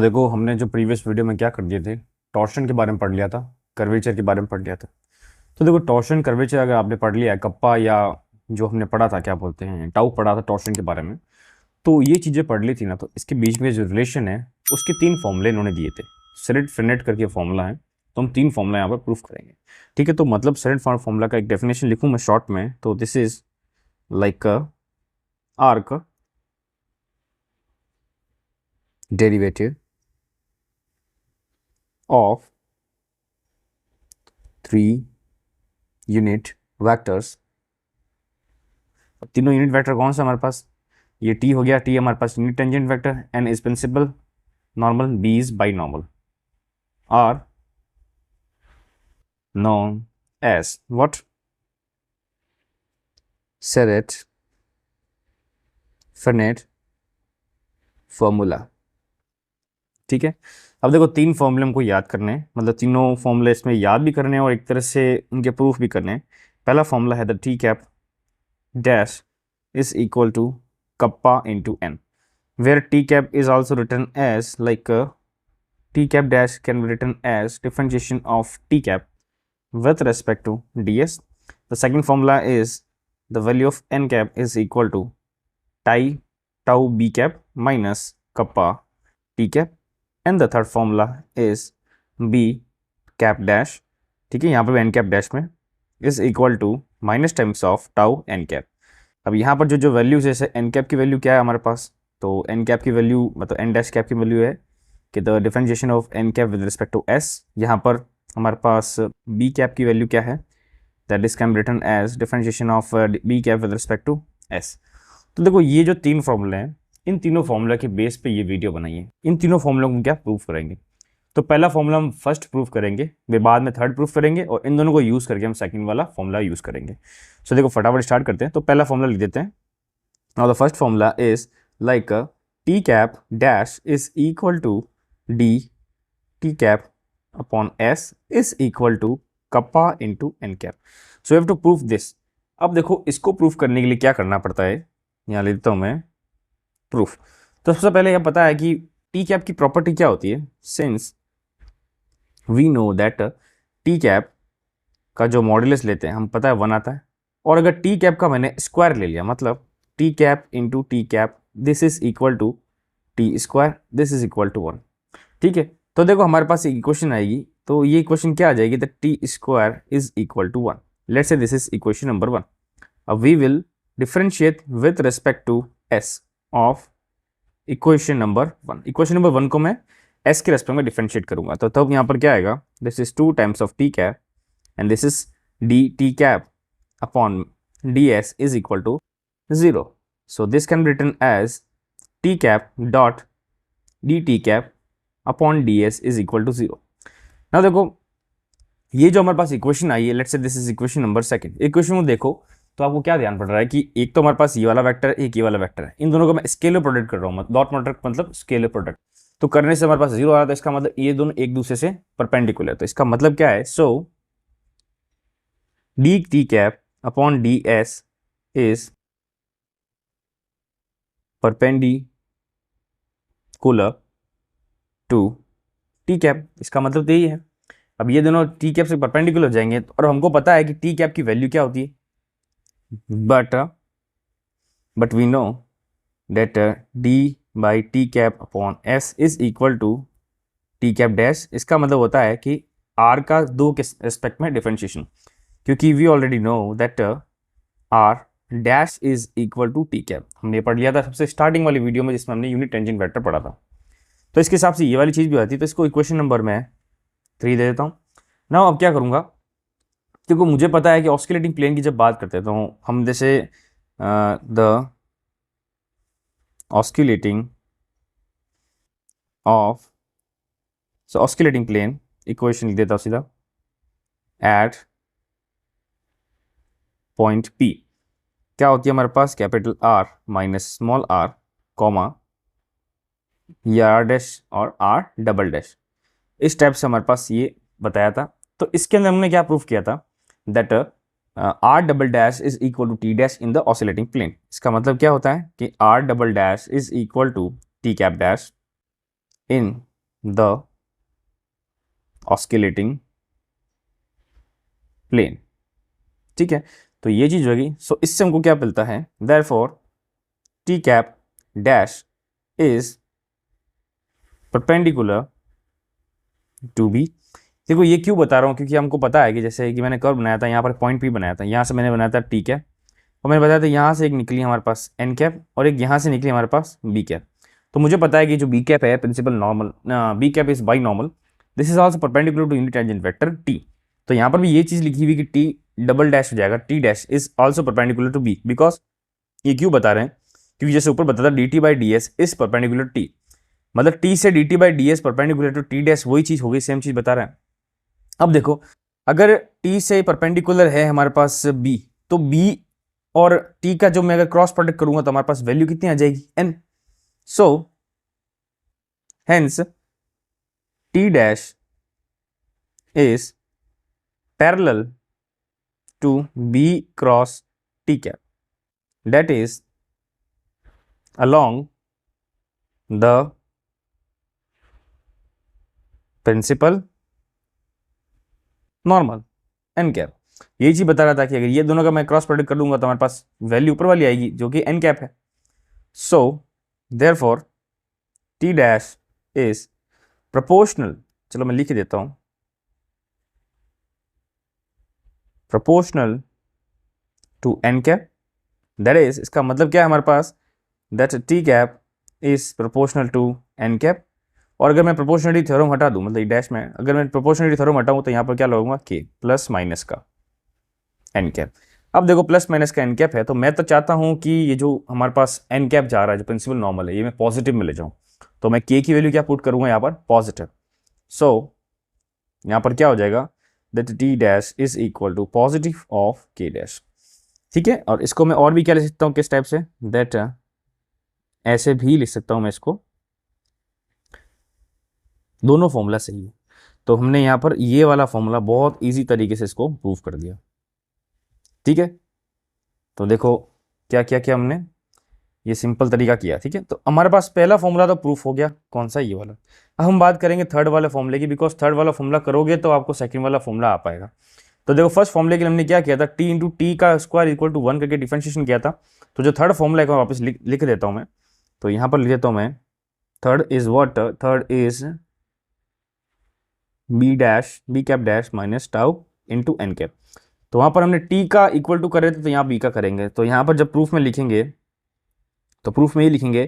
देखो, हमने जो प्रीवियस वीडियो में क्या कर दिए थे, टॉर्शन के बारे में पढ़ लिया था, कर्वेचर के बारे में पढ़ लिया था। तो देखो, टॉर्शन कर्वेचर अगर आपने पढ़ लिया है, कप्पा या जो हमने पढ़ा था क्या बोलते हैं टाउ पढ़ा था टॉर्शन के बारे में, तो ये चीज़ें पढ़ ली थी ना, तो इसके बीच में जो रिलेशन है उसके तीन फॉर्मूले इन्होंने दिए थे। सेरेट फ्रेनेट करके फॉर्मूला है, तो हम तीन फॉर्मूला यहाँ पर प्रूफ करेंगे। ठीक है, तो मतलब सेरेट फॉर्मूला का एक डेफिनेशन लिखूँ मैं शॉर्ट में, तो this is like arc derivative of three unit vectors. तीनों यूनिट वेक्टर कौन सा हमारे पास, ये टी हो गया, टी हमारे पास unit tangent vector, N is principal normal, B is binormal, are known as what? Serret Frenet formula. ठीक है, अब देखो तीन फॉर्मूले हमको याद करने हैं, मतलब तीनों फॉर्मूले इसमें याद भी करने हैं और एक तरह से उनके प्रूफ भी करने हैं। पहला फॉर्मूला है the T cap dash is equal to kappa into N, where T cap is also return as like T cap dash can be return as differentiation of T cap with respect to ds. The second formula is the value of n cap is equal to tau b cap minus kappa t cap, and the third formula is b cap dash, ठीक है, यहाँ पर n cap dash में is equal to minus times of tau n cap। अब यहाँ पर जो values है, जैसे n cap की वैल्यू क्या है हमारे पास, तो n cap की वैल्यू मतलब n dash cap की वैल्यू है कि the differentiation of n cap with respect to s। यहाँ पर हमारे पास बी कैप की वैल्यू क्या है, that is can return as differentiation of B cap with respect to S. तो देखो ये जो तीन फॉर्मूले हैं, इन तीनों फॉर्मूला के बेस पे ये वीडियो बनाई है। इन तीनों फॉर्मूलों को क्या प्रूफ करेंगे, तो पहला फॉर्मूला हम फर्स्ट प्रूफ करेंगे, फिर बाद में थर्ड प्रूफ करेंगे, और इन दोनों को यूज़ करके हम सेकंड वाला फॉर्मूला यूज़ करेंगे। सो देखो फटाफट स्टार्ट करते हैं। तो पहला फॉर्मूला लिख देते हैं। Now the first formula is like T cap dash is equal to D T cap upon S is equal to kappa into N cap. So have to proof this. अब देखो इसको प्रूफ करने के लिए क्या करना पड़ता है, यहाँ ले देता हूँ मैं प्रूफ। तो सबसे पहले यह पता है कि टी कैप की प्रॉपर्टी क्या होती है, since we know that T cap का जो मॉड्यूलस लेते हैं हम पता है 1 आता है, और अगर टी कैप का मैंने स्क्वायर ले लिया, मतलब T cap into T cap, this is equal to T square, this is equal to 1। ठीक है, तो देखो हमारे पास एक इक्वेशन आएगी, तो ये इक्वेशन क्या आ जाएगी, the T square is equal to 1। Let's say this is equation number 1। अब we will differentiate with respect to S of equation number 1। Equation number 1 को मैं एस के रेस्पेक्ट में डिफरेंशिएट करूंगा, तो तब यहाँ पर क्या आएगा, this is 2 times of T cap and this is D T cap upon D S is equal to 0। So this can be written as T cap dot D T cap upon D S is equal to 0। ना देखो ये जो हमारे पास equation आई है, let's say this is equation number second. Equation को देखो तो आपको क्या ध्यान पड़ रहा है कि एक तो हमारे पास ये वाला वेक्टर है, एक ये वाला वेक्टर है, इन दोनों को मैं स्केलर प्रोडक्ट कर रहा हूँ, डॉट प्रोडक्ट मतलब स्केलर प्रोडक्ट। तो करने से हमारे पास 0 आ रहा था, इसका मतलब ये दोनों एक दूसरे से परपेंडिकुलर, तो इसका मतलब क्या है, so D T cap upon D S is perpendicular to T cap. इसका मतलब तो यही है। अब ये दोनों टी कैप से परपेंडिकुलर हो जाएंगे, और हमको पता है कि टी कैप की वैल्यू क्या होती है, but we know that D by T cap upon S is equal to T cap dash. इसका मतलब होता है कि आर का 2 के रेस्पेक्ट में डिफरेंशिएशन, क्योंकि we already know that R dash is equal to T cap. हमने पढ़ लिया था सबसे स्टार्टिंग वाली वीडियो में, जिसमें हमने यूनिट टेंजेंट वेक्टर पढ़ा था। तो इसके हिसाब से ये वाली चीज़ भी आती है, तो इसको इक्वेशन नंबर मैं 3 दे देता हूँ ना। अब क्या करूँगा, क्योंकि मुझे पता है कि ऑस्किलेटिंग प्लेन की जब बात करते हैं तो हम जैसे the oscillating of, so oscillating plane equation लिख देता हूँ सीधा, एट पॉइंट पी क्या होती है हमारे पास, capital R minus small R comma ये आर डैश और आर डबल डैश। इस टाइप से हमारे पास ये बताया था। तो इसके अंदर हमने क्या प्रूफ किया था, that R double dash is equal to T dash in the oscillating plane. इसका मतलब क्या होता है कि R double dash is equal to T cap dash in the oscillating plane. ठीक है, तो ये चीज होगी। सो इससे हमको क्या मिलता है, therefore T cap dash is perpendicular to B. देखो ये क्यों बता रहा हूँ, क्योंकि हमको पता है कि जैसे कि मैंने कर्व बनाया था, यहाँ पर पॉइंट पी बनाया था, यहाँ से मैंने बनाया था टी कैप, और मैंने बताया था यहाँ से एक निकली हमारे पास एन कैप और एक यहाँ से निकली हमारे पास बी कैप। तो मुझे पता है कि जो बी कैप है principal normal, B cap is binormal, this is also perpendicular to unit tangent vector T. तो यहाँ पर भी ये चीज लिखी हुई कि टी डबल डैश हो जाएगा, T dash is also perpendicular to B, because ये क्यों बता रहे हैं, क्योंकि जैसे ऊपर बताता D T by D S is perpendicular T, मतलब टी से D T by D S perpendicular to T dash, वही चीज हो गई, सेम चीज बता रहे हैं। अब देखो, अगर टी से परपेंडिकुलर है हमारे पास बी, तो बी और टी का जो मैं अगर क्रॉस प्रोडक्ट करूंगा तो हमारे पास वैल्यू कितनी आ जाएगी, N. So hence T dash is parallel to B cross T cap, that is along the principal normal N cap. यही चीज बता रहा था कि अगर ये दोनों का मैं क्रॉस प्रोडक्ट कर दूंगा तो हमारे पास वैल्यू ऊपर वाली आएगी जो कि एन कैप है। So therefore T dash is proportional, चलो मैं लिख देता हूं, proportional to N cap, that is, इसका मतलब क्या है हमारे पास, that T cap is proportional to N cap. और अगर मैं प्रोपोर्शनलिटी थ्योरम हटा दूं, मतलब डैश में अगर मैं प्रोपोर्शनलिटी थ्योरम हटाऊं तो यहाँ पर क्या लगूंगा, के प्लस माइनस का एन कैप। अब देखो प्लस माइनस का एन कैप है, तो मैं तो चाहता हूं कि ये जो हमारे पास एन कैप जा रहा है, जो प्रिंसिपल नॉर्मल है, ये मैं पॉजिटिव में ले जाऊं, तो मैं के की वैल्यू क्या पुट करूंगा यहाँ पर, पॉजिटिव। सो यहाँ पर क्या हो जाएगा, that T dash is equal to positive of K dash. ठीक है, और इसको मैं और भी क्या लिख सकता हूँ किस टाइप से, दैट ऐसे भी लिख सकता हूँ मैं इसको, दोनों फॉर्मूला सही है। तो हमने यहाँ पर ये वाला फॉर्मूला बहुत इजी तरीके से इसको प्रूव कर दिया। ठीक है, तो देखो क्या क्या किया हमने, ये सिंपल तरीका किया। ठीक है, तो हमारे पास पहला फॉर्मूला तो प्रूफ हो गया, कौन सा, ये वाला। अब हम बात करेंगे थर्ड वाले फॉर्मूले की, बिकॉज थर्ड वाला फॉर्मूला करोगे तो आपको सेकंड वाला फॉर्मूला आ पाएगा। तो देखो फर्स्ट फॉर्मूले के लिए हमने क्या किया था, टी इंटू टी का स्क्वायर इक्वल टू 1 करके डिफरेंशिएशन किया था। तो जो थर्ड फॉर्मूला है वापस लिख देता हूँ मैं, तो यहाँ पर लिख देता हूँ मैं, third is what, third is B dash, B cap dash minus tau into N cap. तो वहां पर हमने टी का इक्वल टू कर रहे थे, तो यहाँ बी का करेंगे। तो यहाँ पर जब प्रूफ में लिखेंगे तो प्रूफ में ये लिखेंगे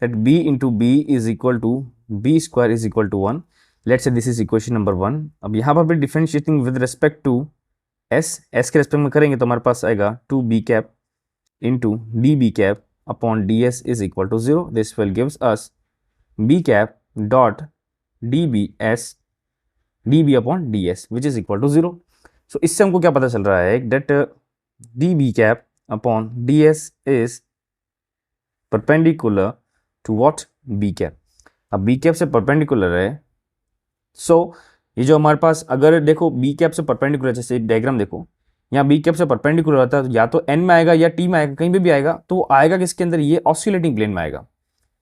that B into B is equal to B square is equal to 1। Let's say this is equation number 1। अब यहाँ पर भी differentiating with respect to S, S के रिस्पेक्ट में करेंगे तो हमारे पास आएगा 2 B cap into D B cap upon D S is equal to 0। This will gives us B cap dot D B S D B upon D S which is equal to 0। So इससे हमको क्या पता चल रहा है, that D B cap upon D S is perpendicular to what, B cap. अब B cap से perpendicular है, सो ये जो हमारे पास, अगर देखो बी कैप से परपेंडिकुलर, जैसे डायग्राम देखो, यहाँ बी कैप से परपेंडिकुलर होता है तो या तो एन में आएगा या टी में आएगा, कहीं भी आएगा, तो वो आएगा किसके अंदर, ये ऑस्किलेटिंग प्लेन में आएगा।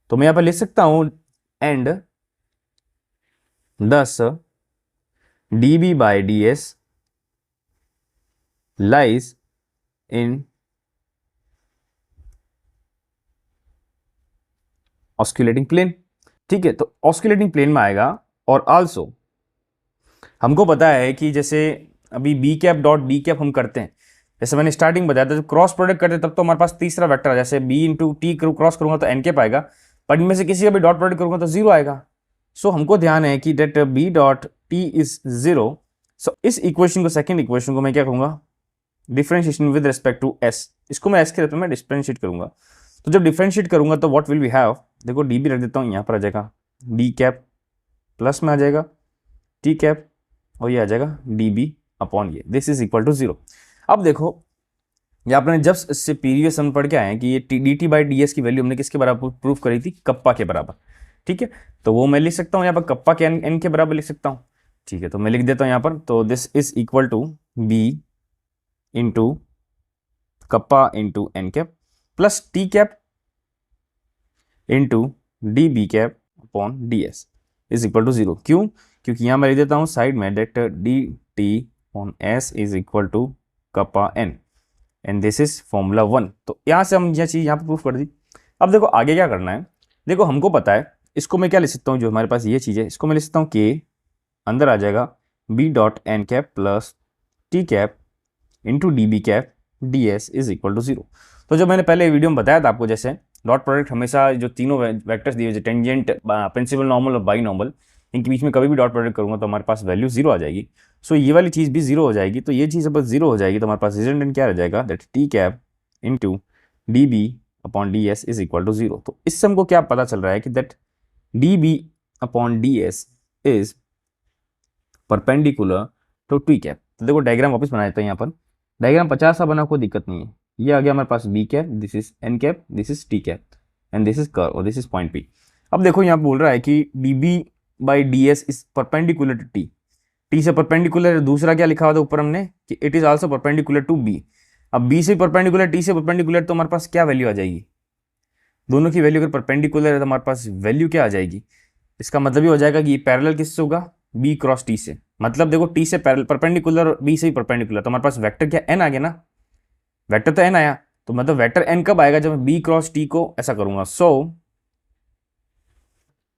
तो मैं यहाँ पर लिख सकता हूँ and thus D B by D S lies in oscillating plane. ठीक है, तो ऑस्किलेटिंग प्लेन में आएगा। और आल्सो हमको पता है कि जैसे अभी B cap dot B cap हम करते हैं, जैसे मैंने स्टार्टिंग बताया था, जब क्रॉस प्रोडक्ट करते हैं तब तो हमारे पास तीसरा वेक्टर है, जैसे बी इंटू टी क्रॉस करूंगा तो एन कैप आएगा, पर इनमें से किसी का भी डॉट प्रोडक्ट करूंगा तो 0 आएगा। सो हमको ध्यान है कि that B dot T is 0। So इस इक्वेशन को, सेकेंड इक्वेशन को मैं क्या कहूंगा, differentiation with respect to S, इसको मैं एस के रूप में डिफरेंशिएट करूंगा। तो जब डिफरेंशिएट करूंगा तो व्हाट विल वी हैव, देखो डी बी रख देता हूँ, यहाँ पर आ जाएगा डी कैप प्लस में आ जाएगा टी कैप, और ये आ जाएगा डी बी अपॉन ये, दिस इज इक्वल टू 0। अब देखो ये आपने जब इससे प्रीवियस हम पढ़ के आए हैं कि ये D T by D S की वैल्यू हमने किसके बराबर प्रूफ करी थी, कप्पा के बराबर। ठीक है, तो वो मैं लिख सकता हूँ यहाँ पर कप्पा के एन के बराबर लिख सकता हूँ। ठीक है, तो मैं लिख देता हूँ यहाँ पर, तो this is equal to B into kappa into N cap plus T cap into D B cap upon D S. Is equal to 0। क्यों? क्योंकि यहाँ मैं लिख देता हूँ साइड में that D T on S is equal to kappa N and this is formula 1। तो यहाँ से हम यह चीज़ यहाँ पर प्रूफ कर दी। अब देखो आगे क्या करना है। देखो हमको पता है, इसको मैं क्या लिख सकता हूँ, जो हमारे पास ये चीज़ है इसको मैं लिख सकता हूँ के अंदर आ जाएगा B dot N cap plus T cap into D B cap D S is equal to 0। तो जो मैंने पहले वीडियो में बताया था आपको, जैसे डॉट प्रोडक्ट हमेशा जो तीनों वेक्टर्स दिए, टेंजेंट, प्रिंसिपल नॉर्मल और बाई नॉर्मल, इनके बीच में कभी भी डॉट प्रोडक्ट करूँगा तो हमारे पास वैल्यू 0 आ जाएगी। सो ये वाली चीज़ भी 0 हो जाएगी। तो ये चीज़ अब 0 हो जाएगी तो हमारे पास रिजल्टेंट क्या रह जाएगा, that T cap into D B upon D S is equal to 0। तो इससे हमको क्या पता चल रहा है कि that D B upon D S is perpendicular to T cap. तो देखो डायग्राम वापस बनाया था, यहाँ पर डायग्राम 50 सा बना, कोई दिक्कत नहीं है। ये आ गया हमारे पास B cap, this is N cap, this is T cap and this is curve और दिस इज पॉइंट पी। अब देखो यहाँ बोल रहा है कि D B by D S is perpendicular to T. T से परपेंडिकुलर, दूसरा क्या लिखा हुआ था ऊपर हमने कि it is also perpendicular to B. अब बी से परपेंडिकुलर, टी से परपेंडिकुलर, तो हमारे पास क्या वैल्यू आ जाएगी, दोनों की वैल्यू अगर परपेंडिकुलर है तो हमारे पास वैल्यू क्या आ जाएगी। इसका मतलब ये हो जाएगा कि ये पैरेलल किससे होगा, बी क्रॉस टी से। मतलब देखो टी से पैरेलल परपेंडिकुलर और बी से ही परपेंडिकुलर, तो हमारे पास वेक्टर क्या एन आ गया ना, वेक्टर तो एन आया। तो मतलब वेक्टर एन कब आएगा, जब मैं बी क्रॉस टी को ऐसा करूंगा। So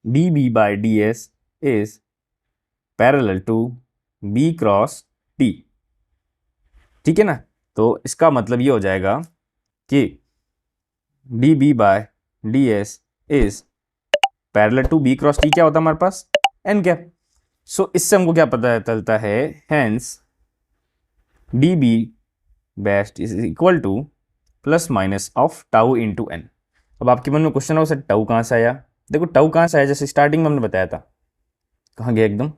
D B by D S is parallel to B cross T, ठीक है ना। तो इसका मतलब ये हो जाएगा कि D B by D S is parallel to B cross T, क्या होता है हमारे पास एन कैप। सो इससे हमको क्या पता चलता है, hence D B best is equal to plus minus of tau into N. अब आपके मन में क्वेश्चन हो सर टाउ कहाँ से आया। देखो टाउ कहाँ से आया, जैसे स्टार्टिंग में हमने बताया था, कहाँ गया एकदम,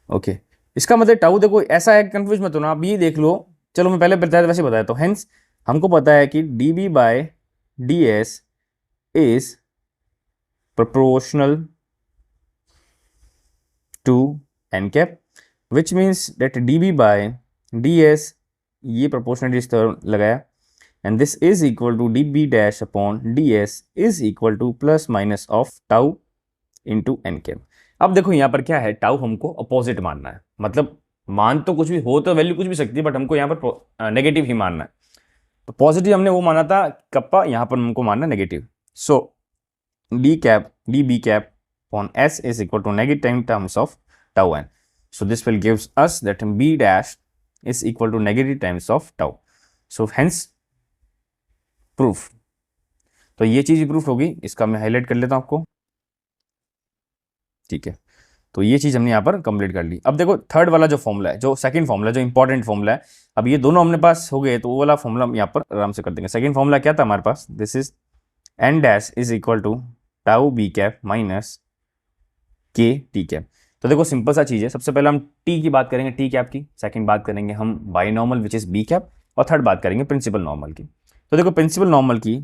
ओके। इसका मतलब टाउ देखो ऐसा है, कंफ्यूज मत होना, आप ये देख लो। चलो मैं पहले बताया वैसे बताया, तो हेंस हमको पता है कि D B by D S is proportional to n cap, which means that dB by ds, ये proportionality term लगाया, and this is equal to dB dash upon ds is equal to plus minus of tau into n cap। अब देखो यहाँ पर क्या है, tau हमको opposite मानना है, मतलब मान तो कुछ भी हो, तो वैल्यू कुछ भी सकती है, बट हमको यहाँ पर नेगेटिव ही मानना है। तो पॉजिटिव हमने वो माना था कप्पा, यहाँ पर हमको मानना negative. So d cap db cap upon s is equal to negative in terms of tau n. So this will gives us that b dash is equal to negative times of tau. So hence proof. तो ये चीज proof होगी, इसका मैं highlight कर लेता हूं आपको, ठीक है। तो ये चीज हमने यहाँ पर कंप्लीट कर ली। अब देखो थर्ड वाला जो फॉर्मूला है, जो सेकंड फॉर्मूला, जो इंपॉर्टेंट फॉर्मूला है, अब ये दोनों हमने पास हो गए, तो वो वाला फॉर्मूला हम यहाँ पर आराम से कर देंगे। सेकंड फॉर्मूला क्या था हमारे पास, this is N dash is equal to tau B cap minus K T cap. तो देखो सिंपल सा चीज़ है, सबसे पहले हम टी की बात करेंगे, टी कैप की, सेकंड बात करेंगे हम binormal which is B cap, और थर्ड बात करेंगे प्रिंसिपल नॉर्मल की। तो देखो प्रिंसिपल नॉर्मल की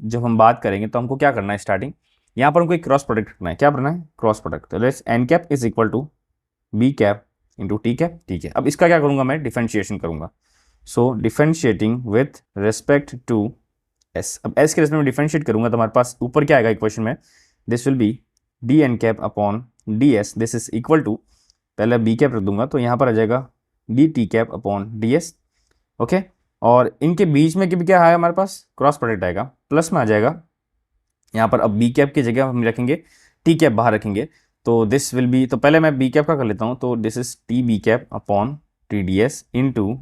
जब हम बात करेंगे तो हमको क्या करना है, स्टार्टिंग यहाँ पर हमको एक क्रॉस प्रोडक्ट करना है। क्या करना है, क्रॉस प्रोडक्ट। तो let's N cap is equal to B cap into T cap, ठीक है। अब इसका क्या करूँगा मैं, डिफरेंशिएशन करूँगा। So differentiating with respect to S. अब एस के रेस्पेक्ट में डिफरेंशिएट करूंगा तो हमारे पास ऊपर क्या आएगा इक्वेशन में, this will be D N cap upon D S, this is equal to, पहले बी कैप रख दूंगा तो यहाँ पर आ जाएगा D T cap upon D S, okay. और इनके बीच में भी क्या है हमारे पास, क्रॉस प्रोडक्ट आएगा, प्लस में आ जाएगा। यहाँ पर अब बी कैप की जगह हम रखेंगे टी कैप बाहर रखेंगे, तो दिस विल बी, तो पहले मैं बी कैप का कर लेता हूँ, तो this is T B cap upon T D S into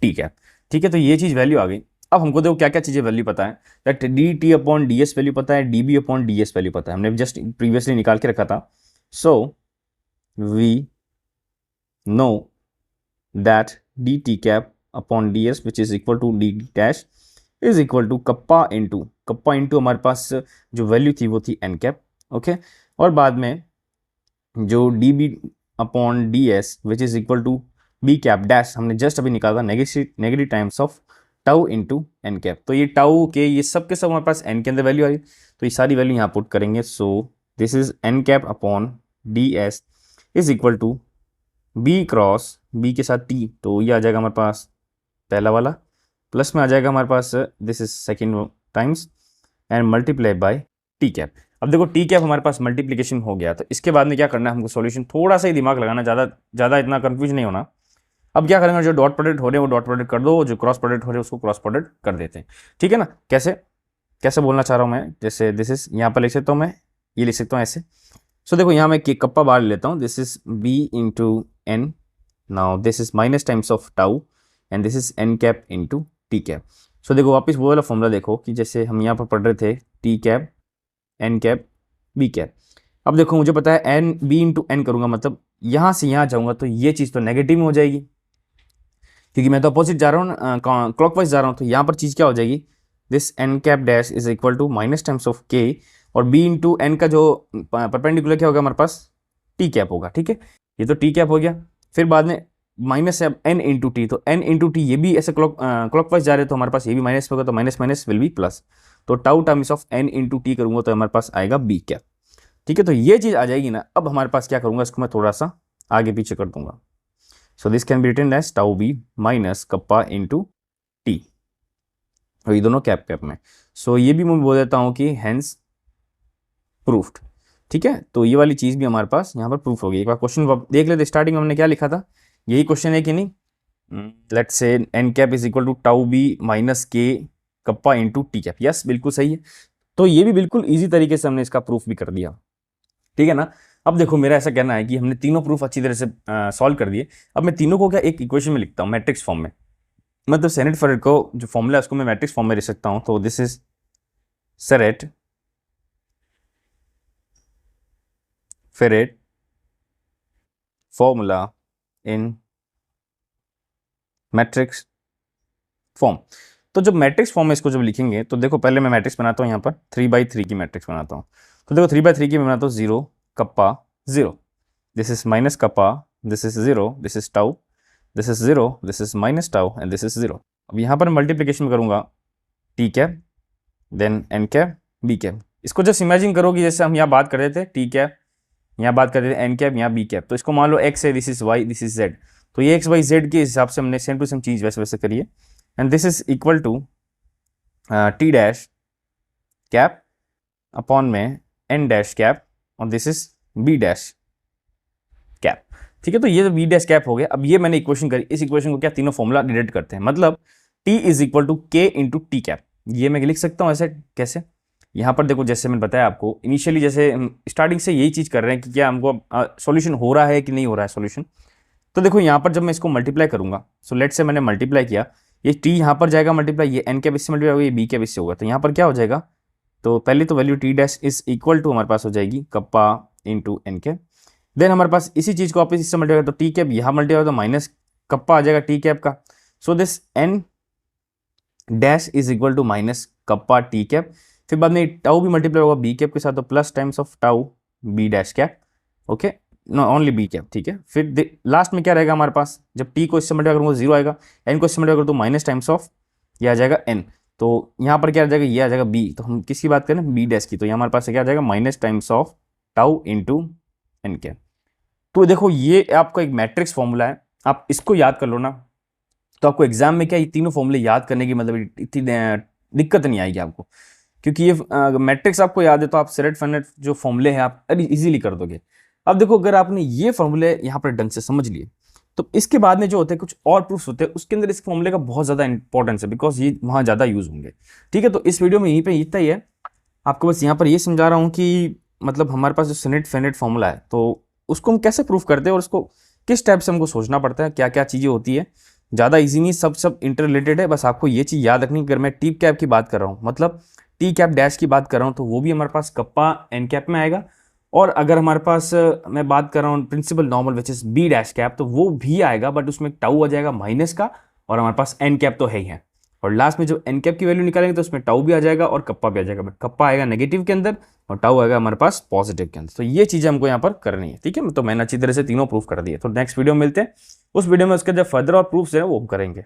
T cap, ठीक है। तो ये चीज़ वैल्यू आ गई। अब हमको देखो क्या क्या चीज़ें वैल्यू पता है, that D T upon D S value पता है, D B upon D S value पता है, हमने जस्ट प्रीवियसली निकाल के रखा था। So we know that D T cap upon D S which is equal to D dash is equal to kappa into हमारे पास जो वैल्यू थी वो थी एन कैप, ओके। और बाद में जो D B upon D S which is equal to B cap dash हमने जस्ट अभी निकाला, negative times of tau into N cap. तो ये टाउ के ये सब के सब हमारे पास एन के अंदर वैल्यू आ रही, तो ये सारी वैल्यू यहाँ पुट करेंगे। So this is N cap upon D S is equal to B cross B के साथ टी, तो ये आ जाएगा हमारे पास पहला वाला, प्लस में आ जाएगा हमारे पास this is second times and multiply by T cap. अब देखो टी कैप हमारे पास मल्टीप्लीकेशन हो गया, तो इसके बाद में क्या करना है हमको, सॉल्यूशन थोड़ा सा ही दिमाग लगाना, ज़्यादा इतना कंफ्यूज नहीं होना। अब क्या करेंगे, जो डॉट प्रोडक्ट हो रहे हैं वो डॉट प्रोडक्ट कर दो, जो क्रॉस प्रोडक्ट हो रहे हैं उसको क्रॉस प्रोडक्ट कर देते हैं, ठीक है ना। कैसे कैसे बोलना चाह रहा हूँ मैं, जैसे दिस इज, यहाँ पर लिख सकता हूँ मैं, ये लिख सकता हूँ ऐसे। सो देखो यहाँ मैं कप्पा बार लेता हूँ, this is B into N, now this is minus times of tau and this is N cap into T cap. So देखो वापस वो वाला फॉर्मूला देखो कि जैसे हम यहाँ पर पढ़ रहे थे, T cap N cap B cap. अब देखो मुझे पता है एन बी इंटू एन करूँगा, मतलब यहाँ से यहाँ जाऊँगा तो ये चीज़ तो नेगेटिव में हो जाएगी, क्योंकि मैं तो अपोजिट जा रहा हूँ, क्लॉकवाइज जा रहा हूँ। तो यहाँ पर चीज़ क्या हो जाएगी, this N cap dash is equal to minus times of K, और बी इंटू एन का जो परपेंडिकुलर क्या होगा हमारे पास, टी कैप होगा, ठीक है। ये तो टी कैप हो गया, फिर बाद में माइनस है एन इंटू टी, तो एन इंटू टी ये भी ऐसे क्लॉकवाइज जा रहे हैं तो हमारे पास ये भी माइनस होगा, तो minus minus will be plus, तो tau terms of N into T करूँगा तो हमारे पास आएगा बी कैप, ठीक है। तो ये चीज़ आ जाएगी ना। अब हमारे पास क्या करूँगा, इसको मैं थोड़ा सा आगे पीछे कर दूंगा। So this can be written as tau B minus kappa into T, और ये दोनों कैप कैप में। सो ये भी मैं बोल देता हूँ कि हेंस प्रूफ्ड, ठीक है। तो ये वाली चीज़ भी हमारे पास यहाँ पर प्रूफ होगी। एक बार क्वेश्चन देख लेते, स्टार्टिंग में हमने क्या लिखा था, यही क्वेश्चन है कि नहीं। Let's say N cap is equal to tau B minus K kappa into T cap, yes बिल्कुल सही है। तो ये भी बिल्कुल ईजी तरीके से हमने इसका प्रूफ भी कर दिया, ठीक है ना। अब देखो मेरा ऐसा कहना है कि हमने तीनों प्रूफ अच्छी तरह से सॉल्व कर दिए। अब मैं तीनों को क्या एक इक्वेशन में लिखता हूँ, मैट्रिक्स फॉर्म में, मतलब सेनेट फेरेट को जो फॉर्मूला है उसको मैं मैट्रिक्स फॉर्म में लिख सकता हूँ। तो this is Serret Frenet formula in matrix form. तो जब मैट्रिक्स फॉर्म में इसको जब लिखेंगे तो देखो पहले मैं मैट्रिक्स बनाता हूँ, यहाँ पर 3/3 की मैट्रिक्स बनाता हूँ। तो देखो 3/3 की मैं बनाता हूँ, 0 kappa 0, this is minus kappa, this is 0, this is tau, this is 0, this is minus tau and this is 0। अब यहाँ पर मल्टीप्लीकेशन करूँगा, T cap then N cap B cap. इसको जस्ट इमेजिन करो कि जैसे हम यहाँ बात कर रहे थे टी कैप, यहाँ बात कर रहे थे एन कैप, यहाँ बी कैप। तो इसको मान लो एक्स है, this is Y, this is Z, तो ये एक्स वाई जेड के हिसाब से हमने सेम टू सेम चीज़ वैसे वैसे करिए। And this is equal to T dash cap upon में एन डैश कैप, और this is B dash cap, ठीक है। तो ये जो बी डैश कैप हो गया। अब ये मैंने इक्वेशन करी, इस इक्वेशन को क्या तीनों फॉर्मूला डिराइव करते हैं, मतलब टी इज इक्वल टू के इंटू टी कैप। ये मैं लिख सकता हूँ ऐसे, कैसे, यहाँ पर देखो जैसे मैंने बताया आपको इनिशियली, जैसे स्टार्टिंग से यही चीज़ कर रहे हैं कि क्या हमको सॉल्यूशन हो रहा है कि नहीं हो रहा है सॉल्यूशन। तो देखो यहाँ पर जब मैं इसको मल्टीप्लाई करूँगा, सो लेट से मैंने मल्टीप्लाई किया, ये टी यहाँ पर जाएगा मल्टीप्लाई, ये एन कैप इससे मल्टीप्लाई होगा, ये बी कैप इससे होगा, तो यहाँ पर क्या हो जाएगा, तो पहले तो value T dash is equal to हमारे पास हो जाएगी kappa into N cap. Then हमारे पास इसी चीज़ को वापस इससे मल्टीप्लाई, तो टी कैप यहाँ मल्टीप्लाई तो माइनस कप्पा आ जाएगा टी कैप का। So this N dash is equal to minus kappa T cap, फिर बाद में टाउ भी मल्टीप्लाई होगा बी कैप के साथ, तो plus times of tau B dash cap, okay, no only B cap, ठीक है। फिर लास्ट में क्या रहेगा हमारे पास, जब टी को इससे मल्टीप्लाई करूँगा 0 आएगा, एन को इससे मल्टीप्लाई करूँ तो माइनस टाइम्स ऑफ ये आ जाएगा एन, तो यहाँ पर क्या आ जाएगा, ये आ जाएगा बी, तो हम किसकी बात करें, बी डैश की, तो यहाँ हमारे पास क्या आ जाएगा, minus times of tau into N cap. तो देखो ये आपका एक मैट्रिक्स फॉर्मूला है, आप इसको याद कर लो ना, तो आपको एग्जाम में क्या ये तीनों फॉर्मूले याद करने की मतलब इतनी दिक्कत नहीं आएगी आपको, क्योंकि ये मैट्रिक्स आपको याद है तो आप सेरेट फेरेट जो फॉर्मूले हैं आप इजीली कर दोगे। अब देखो अगर आपने ये फॉर्मूले यहाँ पर ढंग से समझ लिए, तो इसके बाद में जो होते हैं कुछ और प्रूफ्स होते हैं, उसके अंदर इस फॉर्मूले का बहुत ज़्यादा इंपॉर्टेंस है, बिकॉज ये वहाँ ज़्यादा यूज़ होंगे, ठीक है। तो इस वीडियो में यहीं पे इतना ही है, आपको बस यहाँ पर ये समझा रहा हूँ कि मतलब हमारे पास जो सेरेट फेरेट फॉर्मूला है तो उसको हम कैसे प्रूफ करते हैं और उसको किस टाइप से हमको सोचना पड़ता है, क्या क्या चीज़ें होती है। ज़्यादा इजी नहीं, सब इंटर रिलेटेड है, बस आपको ये चीज़ याद रखनी। अगर मैं टी कैप की बात कर रहा हूँ, मतलब टी कैप डैश की बात कर रहा हूँ, तो वो भी हमारे पास कप्पा एन कैप में आएगा, और अगर हमारे पास मैं बात कर रहा हूँ principal normal which is B dash cap, तो वो भी आएगा, बट उसमें टाउ आ जाएगा माइनस का, और हमारे पास एन कैप तो है ही है, और लास्ट में जो एन कैप की वैल्यू निकालेंगे तो उसमें टाउ भी आ जाएगा और कप्पा भी आ जाएगा, बट कप्पा आएगा नेगेटिव के अंदर और टाउ आएगा हमारे पास पॉजिटिव के अंदर। तो ये चीज़ें हमको यहाँ पर करनी है, ठीक है। तो मैंने अच्छी तरह से तीनों प्रूफ कर दिए। तो नेक्स्ट वीडियो में मिलते हैं, उस वीडियो में उसके जो फर्दर और प्रूफ्स हैं वो हम करेंगे।